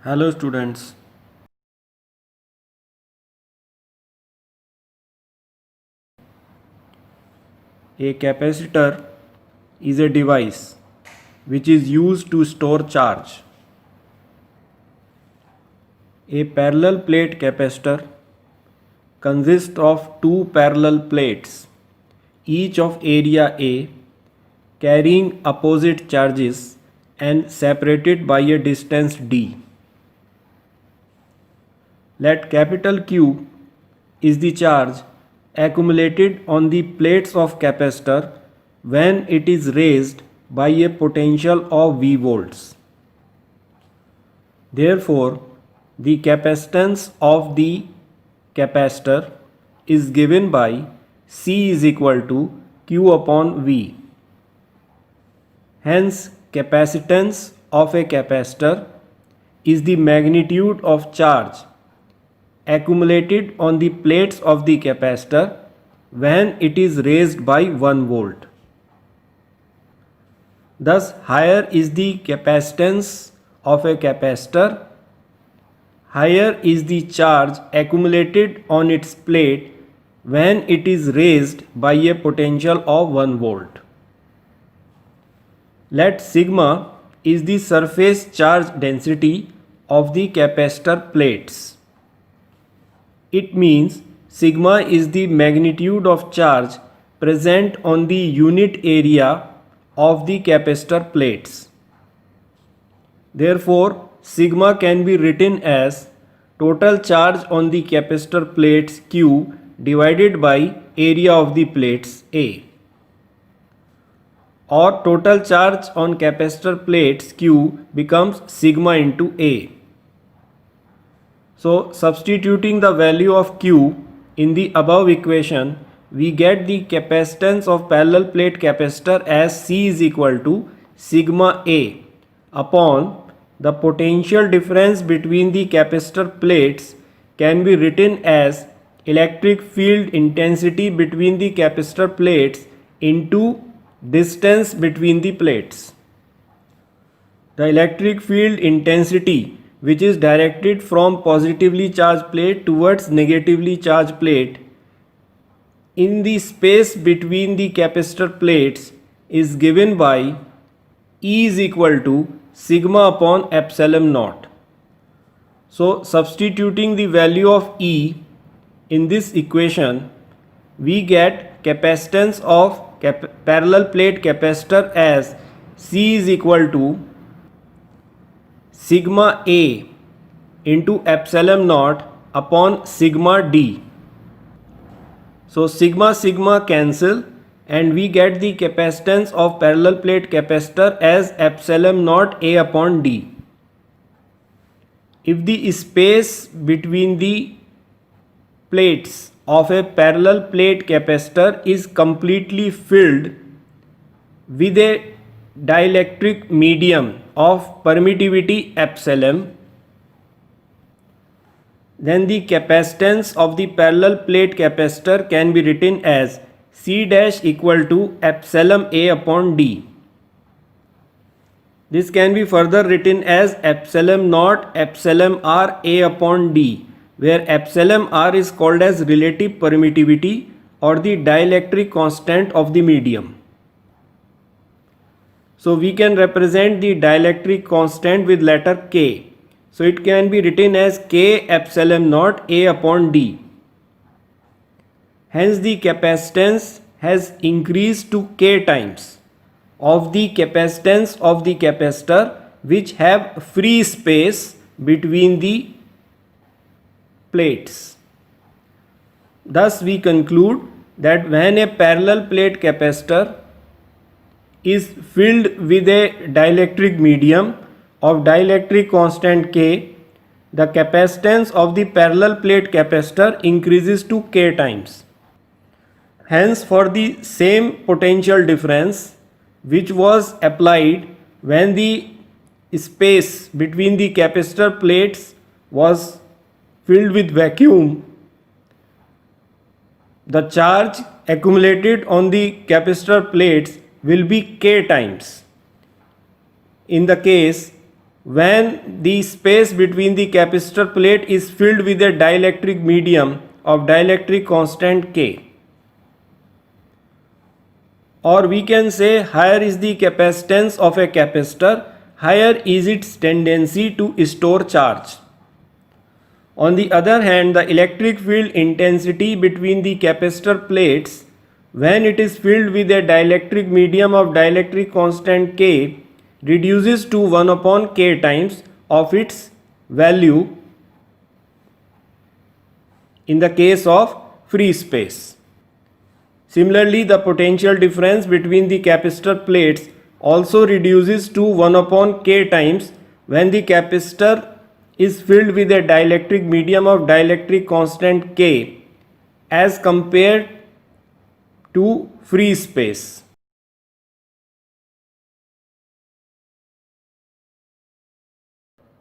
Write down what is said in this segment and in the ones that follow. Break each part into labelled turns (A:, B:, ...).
A: Hello students. A capacitor is a device which is used to store charge. A parallel plate capacitor consists of two parallel plates, each of area A, carrying opposite charges and separated by a distance d. Let capital Q is the charge accumulated on the plates of capacitor when it is raised by a potential of V volts. Therefore, the capacitance of the capacitor is given by C is equal to Q upon V. Hence, capacitance of a capacitor is the magnitude of charge accumulated on the plates of the capacitor when it is raised by 1 volt. Thus, higher is the capacitance of a capacitor, higher is the charge accumulated on its plate when it is raised by a potential of 1 volt. Let sigma is the surface charge density of the capacitor plates. It means sigma is the magnitude of charge present on the unit area of the capacitor plates. Therefore, sigma can be written as total charge on the capacitor plates Q divided by area of the plates A, or total charge on capacitor plates Q becomes sigma into A. So, substituting the value of Q in the above equation, we get the capacitance of parallel plate capacitor as C is equal to sigma A upon the potential difference between the capacitor plates can be written as electric field intensity between the capacitor plates into distance between the plates. The electric field intensity, which is directed from positively charged plate towards negatively charged plate in the space between the capacitor plates, is given by E is equal to sigma upon epsilon naught. So, substituting the value of E in this equation, we get capacitance of parallel plate capacitor as C is equal to sigma A into epsilon naught upon sigma D. So, sigma cancel and we get the capacitance of parallel plate capacitor as epsilon naught A upon D. If the space between the plates of a parallel plate capacitor is completely filled with a dielectric medium of permittivity epsilon, then the capacitance of the parallel plate capacitor can be written as C dash equal to epsilon A upon D. This can be further written as epsilon naught epsilon R A upon D, where epsilon R is called as relative permittivity or the dielectric constant of the medium. So, we can represent the dielectric constant with letter K. So, it can be written as K epsilon naught A upon D. Hence, the capacitance has increased to K times of the capacitance of the capacitor which have free space between the plates. Thus, we conclude that when a parallel plate capacitor is filled with a dielectric medium of dielectric constant K, the capacitance of the parallel plate capacitor increases to K times. Hence, for the same potential difference which was applied when the space between the capacitor plates was filled with vacuum, the charge accumulated on the capacitor plates will be K times. In the case when the space between the capacitor plate is filled with a dielectric medium of dielectric constant K. Or we can say higher is the capacitance of a capacitor, higher is its tendency to store charge. On the other hand, the electric field intensity between the capacitor plates when it is filled with a dielectric medium of dielectric constant K reduces to 1 upon K times of its value in the case of free space. Similarly, the potential difference between the capacitor plates also reduces to 1 upon K times when the capacitor is filled with a dielectric medium of dielectric constant K as compared to free space.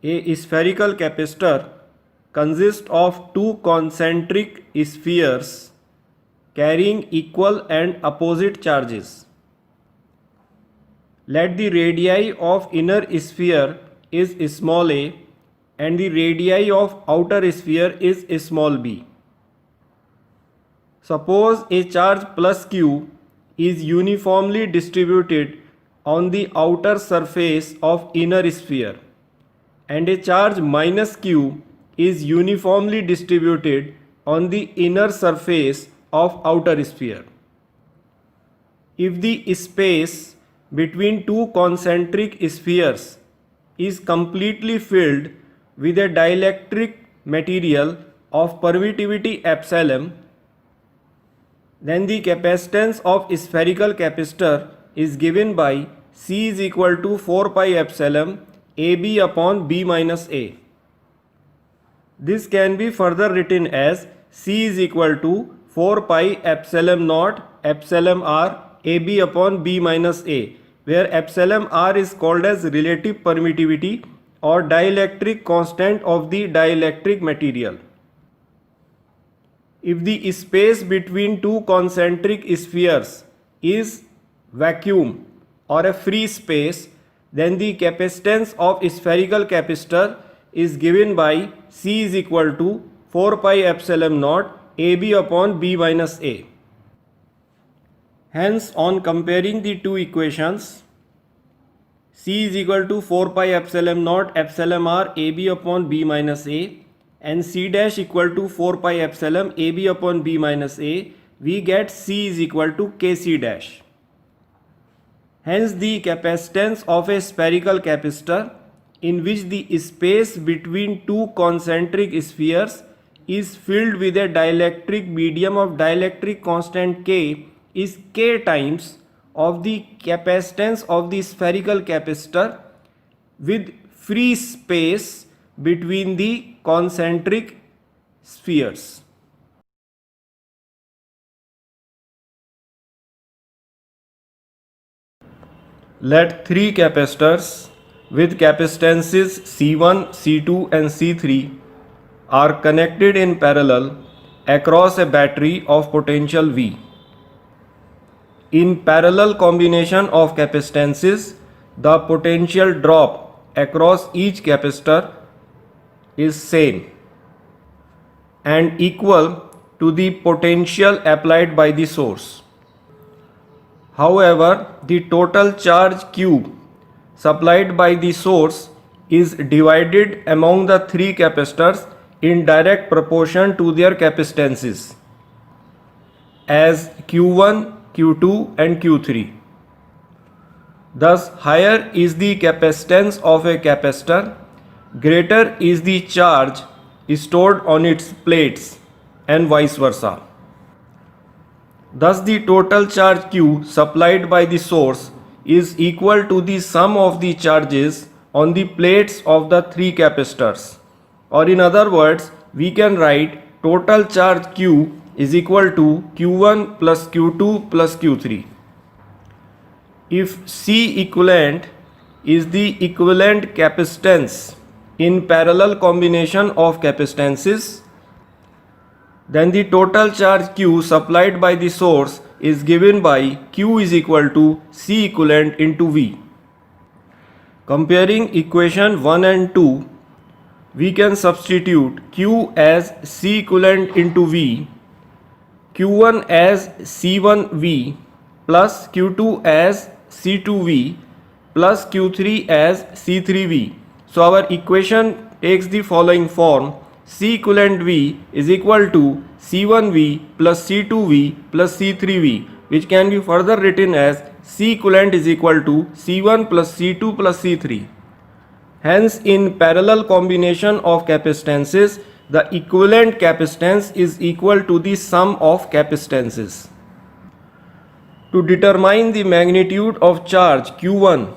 A: A spherical capacitor consists of two concentric spheres carrying equal and opposite charges. Let the radii of inner sphere is small a and the radii of outer sphere is small b. Suppose a charge plus q is uniformly distributed on the outer surface of inner sphere and a charge minus q is uniformly distributed on the inner surface of outer sphere. If the space between two concentric spheres is completely filled with a dielectric material of permittivity epsilon, then the capacitance of spherical capacitor is given by C is equal to 4 pi epsilon AB upon B minus A. This can be further written as C is equal to 4 pi epsilon naught epsilon r AB upon B minus A, where epsilon r is called as relative permittivity or dielectric constant of the dielectric material. If the space between two concentric spheres is vacuum or a free space, then the capacitance of spherical capacitor is given by C is equal to 4 pi epsilon naught AB upon B minus A. Hence, on comparing the two equations, C is equal to 4 pi epsilon naught epsilon r AB upon B minus A and C dash equal to 4 pi epsilon AB upon B minus A, we get C is equal to Kc dash. Hence, the capacitance of a spherical capacitor in which the space between two concentric spheres is filled with a dielectric medium of dielectric constant K is K times of the capacitance of the spherical capacitor with free space between the concentric spheres. Let three capacitors with capacitances C1, C2 and C3 are connected in parallel across a battery of potential V. In parallel combination of capacitances, the potential drop across each capacitor is same and equal to the potential applied by the source. However, the total charge Q supplied by the source is divided among the three capacitors in direct proportion to their capacitances as Q1, Q2 and Q3. Thus, higher is the capacitance of a capacitor, greater is the charge stored on its plates and vice versa. Thus, the total charge Q supplied by the source is equal to the sum of the charges on the plates of the three capacitors. Or in other words, we can write total charge Q is equal to Q1 plus Q2 plus Q3. If C equivalent is the equivalent capacitance in parallel combination of capacitances, then the total charge Q supplied by the source is given by Q is equal to C equivalent into V. Comparing equation 1 and 2, we can substitute Q as C equivalent into V, Q1 as C1V plus Q2 as C2V plus Q3 as C3V. So our equation takes the following form: C equivalent V is equal to C1V plus C2V plus C3V, which can be further written as C equivalent is equal to C1 plus C2 plus C3. Hence, in parallel combination of capacitances, the equivalent capacitance is equal to the sum of capacitances. To determine the magnitude of charge Q1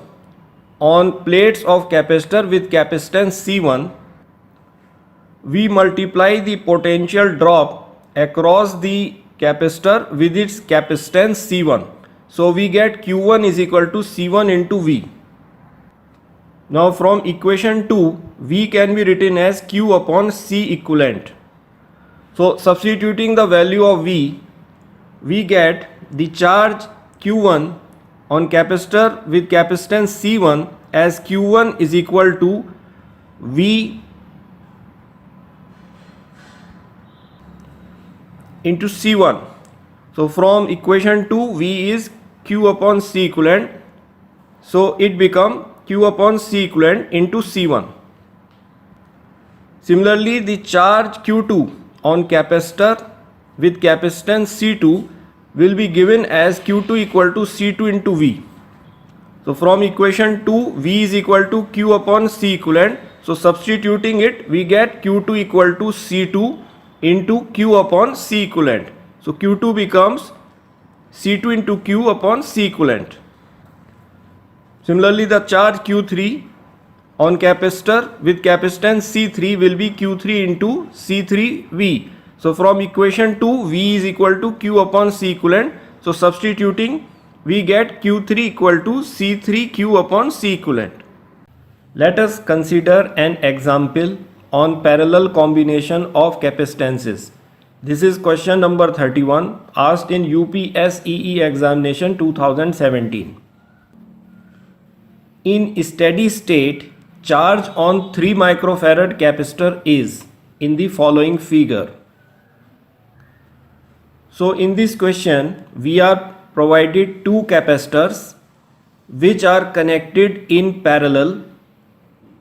A: on plates of capacitor with capacitance C1, we multiply the potential drop across the capacitor with its capacitance C1. So we get Q1 is equal to C1 into V. Now from equation 2, V can be written as Q upon C equivalent. So substituting the value of V, we get the charge Q1 on capacitor with capacitance C1 as Q1 is equal to V into C1. So from equation 2, V is Q upon C equivalent. So it becomes Q upon C equivalent into C1. Similarly, the charge Q2 on capacitor with capacitance C2 will be given as Q2 equal to C2 into V. So from equation 2, V is equal to Q upon C equivalent. So substituting it, we get Q2 equal to C2 into Q upon C equivalent. So Q2 becomes C2 into Q upon C equivalent. Similarly, the charge Q3 on capacitor with capacitance C3 will be Q3 into C3V. So from equation 2, V is equal to Q upon C equivalent. So substituting, we get Q3 equal to C3Q upon C equivalent. Let us consider an example on parallel combination of capacitances. This is question number 31, asked in UPSEE examination 2017. In steady state, charge on 3 microfarad capacitor is in the following figure. So in this question, we are provided two capacitors which are connected in parallel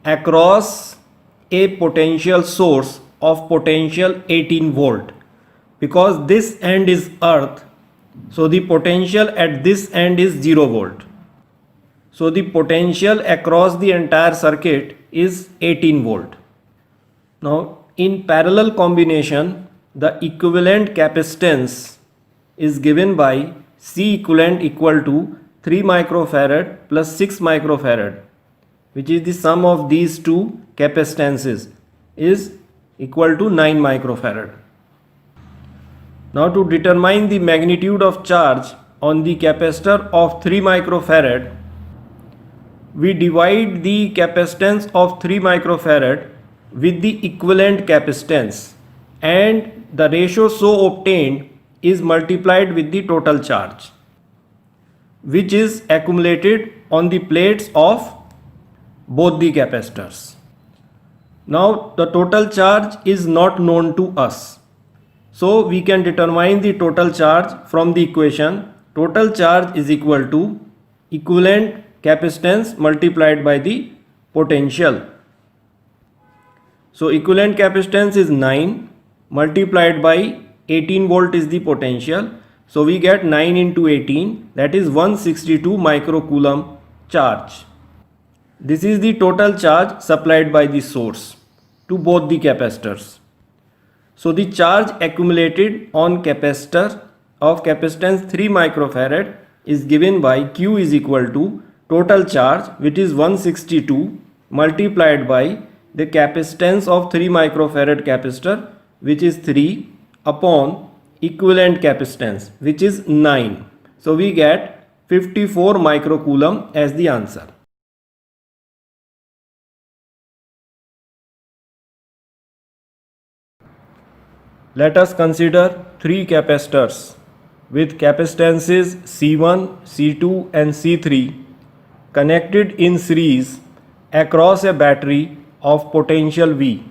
A: across a potential source of potential 18 volt. Because this end is earth, so the potential at this end is 0 volt. So the potential across the entire circuit is 18 volt. Now in parallel combination, the equivalent capacitance is given by C equivalent equal to 3 microfarad plus 6 microfarad, which is the sum of these two capacitances, is equal to 9 microfarad. Now to determine the magnitude of charge on the capacitor of 3 microfarad, we divide the capacitance of 3 microfarad with the equivalent capacitance, and the ratio so obtained is multiplied with the total charge, which is accumulated on the plates of both the capacitors. Now the total charge is not known to us, so we can determine the total charge from the equation. Total charge is equal to equivalent capacitance multiplied by the potential. So equivalent capacitance is 9 multiplied by 18 volt is the potential. So we get 9 into 18, that is 162 microcoulomb charge. This is the total charge supplied by the source to both the capacitors. So the charge accumulated on capacitor of capacitance 3 microfarad is given by Q is equal to total charge, which is 162 multiplied by the capacitance of 3 microfarad capacitor, which is 3, upon equivalent capacitance, which is 9. So we get 54 microcoulomb as the answer. Let us consider three capacitors with capacitances C1, C2 and C3 connected in series across a battery of potential V.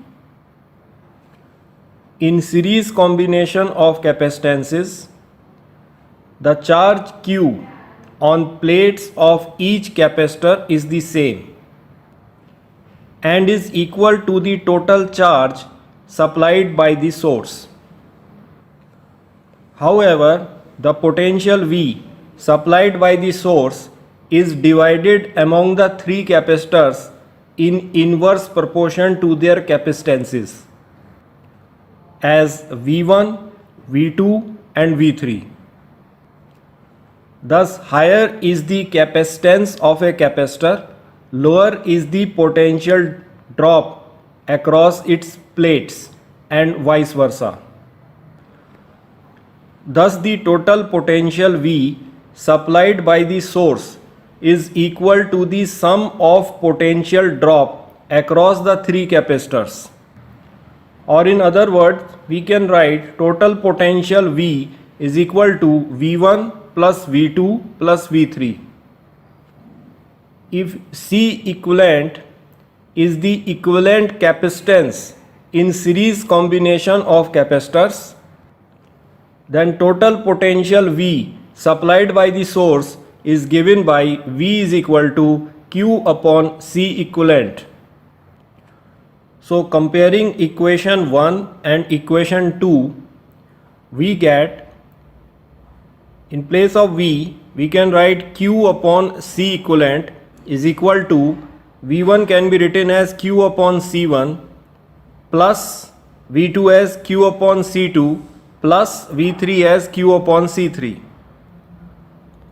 A: In series combination of capacitances, the charge Q on plates of each capacitor is the same and is equal to the total charge supplied by the source. However, the potential V supplied by the source is divided among the three capacitors in inverse proportion to their capacitances as V1, V2 and V3. Thus, higher is the capacitance of a capacitor, lower is the potential drop across its plates and vice versa. Thus, the total potential V supplied by the source is equal to the sum of potential drop across the three capacitors. Or in other words, we can write total potential V is equal to V1 plus V2 plus V3. If C equivalent is the equivalent capacitance in series combination of capacitors, then total potential V supplied by the source is given by V is equal to Q upon C equivalent. So comparing equation 1 and equation 2, we get, in place of V, we can write Q upon C equivalent is equal to V1 can be written as Q upon C1 plus V2 as Q upon C2 plus V3 as Q upon C3.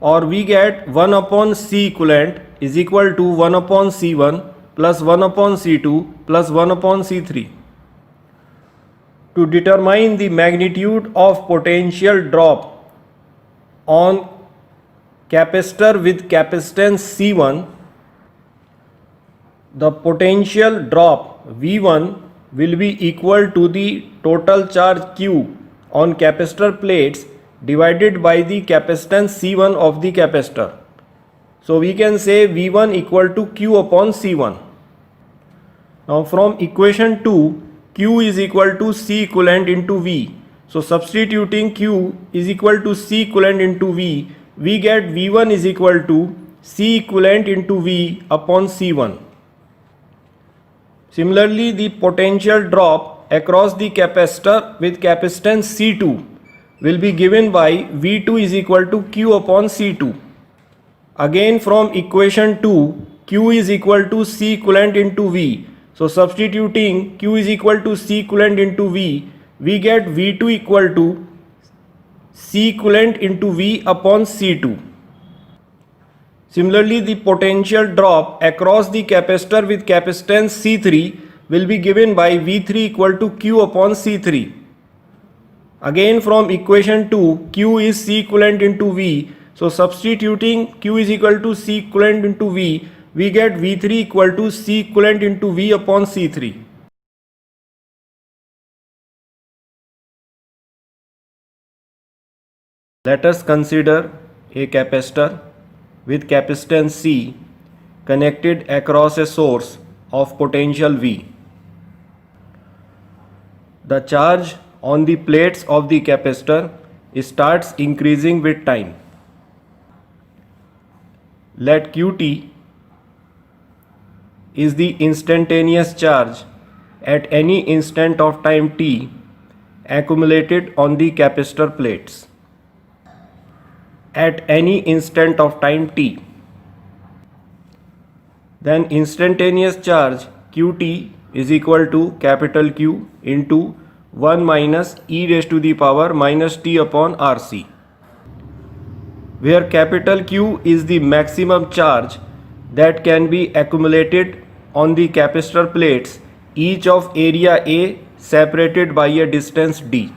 A: Or we get 1 upon C equivalent is equal to 1 upon C1 plus 1 upon C2 plus 1 upon C3. To determine the magnitude of potential drop on capacitor with capacitance C1, the potential drop V1 will be equal to the total charge Q on capacitor plates divided by the capacitance C1 of the capacitor. So we can say V1 equal to Q upon C1. Now from equation 2, Q is equal to C equivalent into V. So substituting Q is equal to C equivalent into V, we get V1 is equal to C equivalent into V upon C1. Similarly, the potential drop across the capacitor with capacitance C2 will be given by V2 is equal to Q upon C2. Again from equation 2, Q is equal to C equivalent into V. So substituting Q is equal to C equivalent into V, we get V2 equal to C equivalent into V upon C2. Similarly, the potential drop across the capacitor with capacitance C3 will be given by V3 equal to Q upon C3. Again from equation 2, Q is C equivalent into V. So substituting Q is equal to C equivalent into V, we get V3 equal to C equivalent into V upon C3. Let us consider a capacitor with capacitance C connected across a source of potential V. The charge on the plates of the capacitor starts increasing with time. Let Qt is the instantaneous charge at any instant of time t accumulated on the capacitor plates. At any instant of time t, then instantaneous charge Qt is equal to capital Q into 1 minus e raised to the power minus t upon RC, where capital Q is the maximum charge that can be accumulated on the capacitor plates, each of area A separated by a distance d.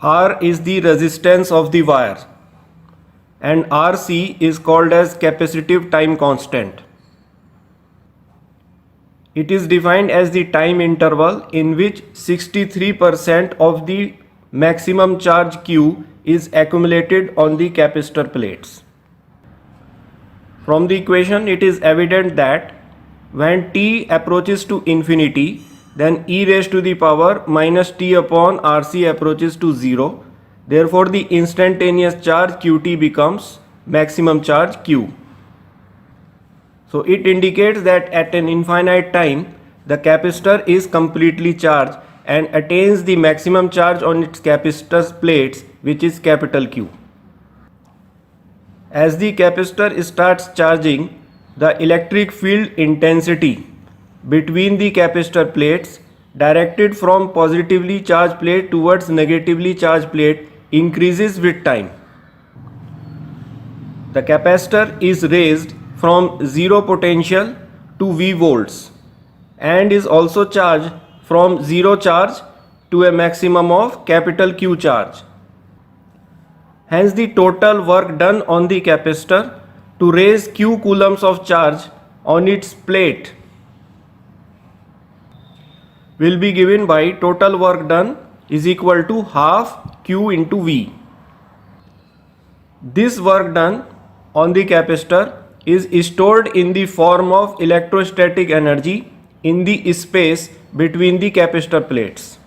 A: R is the resistance of the wire and RC is called as capacitive time constant. It is defined as the time interval in which 63% of the maximum charge Q is accumulated on the capacitor plates. From the equation, it is evident that when t approaches to infinity, then e raised to the power minus t upon RC approaches to 0. Therefore, the instantaneous charge Qt becomes maximum charge Q. So it indicates that at an infinite time, the capacitor is completely charged and attains the maximum charge on its capacitor's plates, which is capital Q. As the capacitor starts charging, the electric field intensity between the capacitor plates directed from positively charged plate towards negatively charged plate increases with time. The capacitor is raised from 0 potential to V volts and is also charged from 0 charge to a maximum of capital Q charge. Hence, the total work done on the capacitor to raise Q coulombs of charge on its plate will be given by total work done is equal to half Q into V. This work done on the capacitor is stored in the form of electrostatic energy in the space between the capacitor plates.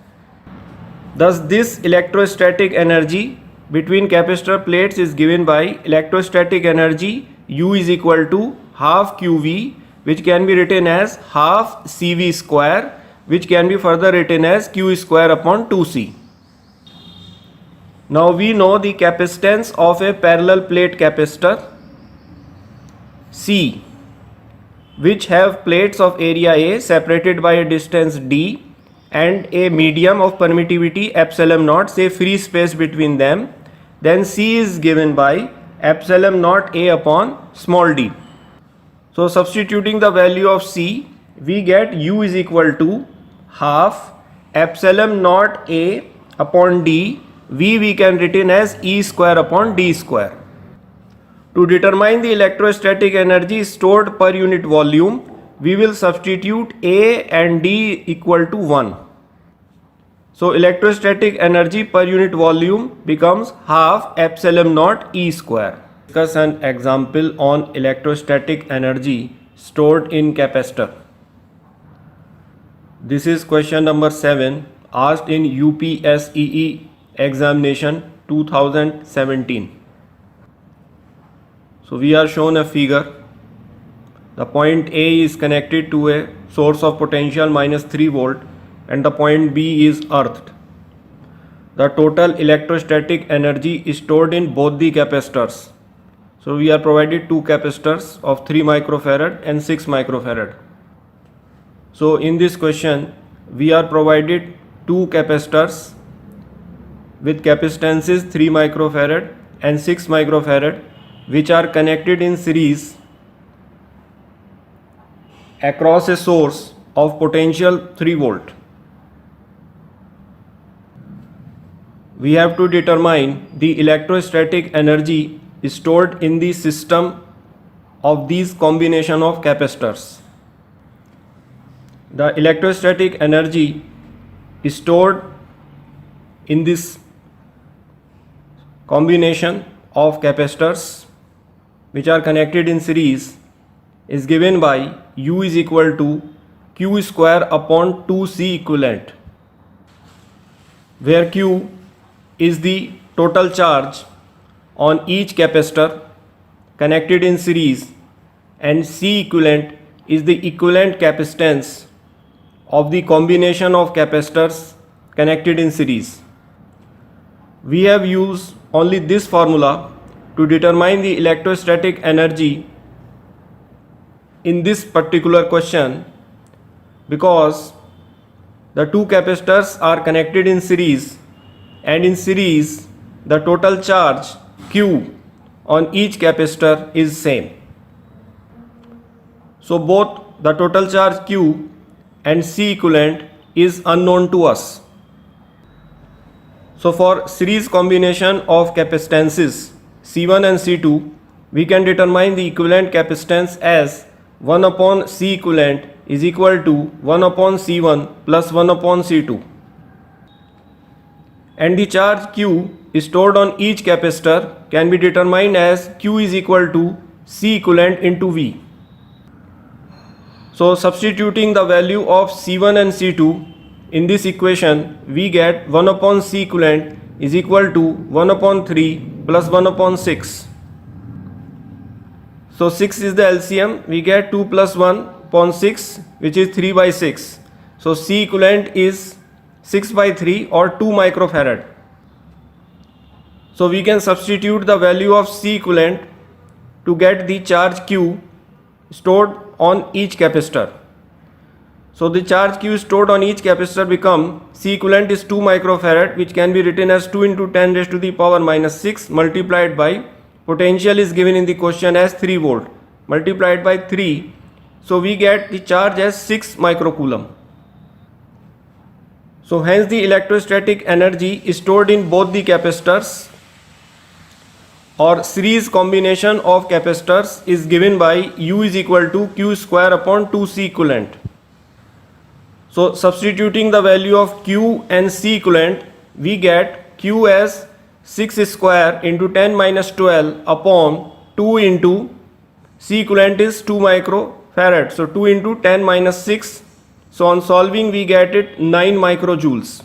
A: Thus, this electrostatic energy between capacitor plates is given by electrostatic energy U is equal to half QV, which can be written as half CV square, which can be further written as Q square upon 2C. Now we know the capacitance of a parallel plate capacitor C, which have plates of area A separated by a distance D and a medium of permittivity epsilon naught, say free space between them. Then C is given by epsilon naught A upon small d. So substituting the value of C, we get U is equal to half epsilon naught A upon d. V we can written as E square upon d square. To determine the electrostatic energy stored per unit volume, we will substitute A and D equal to 1. So electrostatic energy per unit volume becomes half epsilon naught E square. Discuss an example on electrostatic energy stored in capacitor. This is question number 7 asked in UPSEE examination 2017. So we are shown a figure. The point A is connected to a source of potential minus 3 volt and the point B is earthed. The total electrostatic energy is stored in both the capacitors. So we are provided two capacitors of 3 microfarad and 6 microfarad. So in this question we are provided two capacitors with capacitances 3 microfarad and 6 microfarad, which are connected in series across a source of potential 3 volt. We have to determine the electrostatic energy stored in the system of these combination of capacitors. The electrostatic energy stored in this combination of capacitors which are connected in series is given by U is equal to Q square upon 2C equivalent, where Q is the total charge on each capacitor connected in series and C equivalent is the equivalent capacitance of the combination of capacitors connected in series. We have used only this formula to determine the electrostatic energy in this particular question because the two capacitors are connected in series and in series the total charge Q on each capacitor is same. So both the total charge Q and C equivalent is unknown to us. So for series combination of capacitances C1 and C2, we can determine the equivalent capacitance as 1 upon C equivalent is equal to 1 upon C1 plus 1 upon C2. And the charge Q stored on each capacitor can be determined as Q is equal to C equivalent into V. So substituting the value of C1 and C2 in this equation, we get 1 upon C equivalent is equal to 1 upon 3 plus 1 upon 6. So 6 is the LCM, we get 2 plus 1 upon 6, which is 3 by 6. So C equivalent is 6 by 3 or 2 microfarad. So we can substitute the value of C equivalent to get the charge Q stored on each capacitor. So the charge Q stored on each capacitor become C equivalent is 2 microfarad, which can be written as 2 into 10 raised to the power minus 6 multiplied by potential is given in the question as 3 volt multiplied by 3. So we get the charge as 6 microcoulomb. So hence the electrostatic energy is stored in both the capacitors or series combination of capacitors is given by U is equal to Q square upon 2C equivalent. So substituting the value of Q and C equivalent, we get Q as 6 square into 10 minus 12 upon 2 into C equivalent is 2 microfarad. So 2 into 10 minus 6. So on solving we get it 9 microjoules.